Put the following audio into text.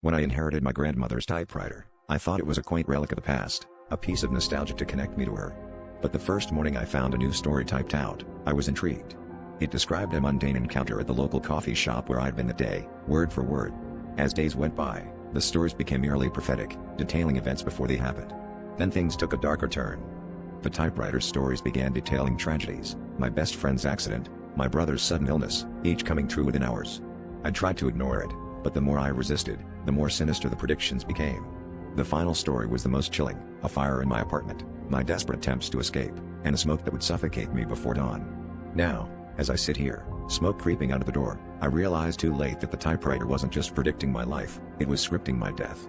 When I inherited my grandmother's typewriter, I thought it was a quaint relic of the past, a piece of nostalgia to connect me to her. But the first morning I found a new story typed out, I was intrigued. It described a mundane encounter at the local coffee shop where I'd been that day, word for word. As days went by, the stories became eerily prophetic, detailing events before they happened. Then things took a darker turn. The typewriter's stories began detailing tragedies, my best friend's accident, my brother's sudden illness, each coming true within hours. I tried to ignore it, but the more I resisted, the more sinister the predictions became. The final story was the most chilling: a fire in my apartment, my desperate attempts to escape, and a smoke that would suffocate me before dawn. Now, as I sit here, smoke creeping out of the door, I realize too late that the typewriter wasn't just predicting my life, it was scripting my death.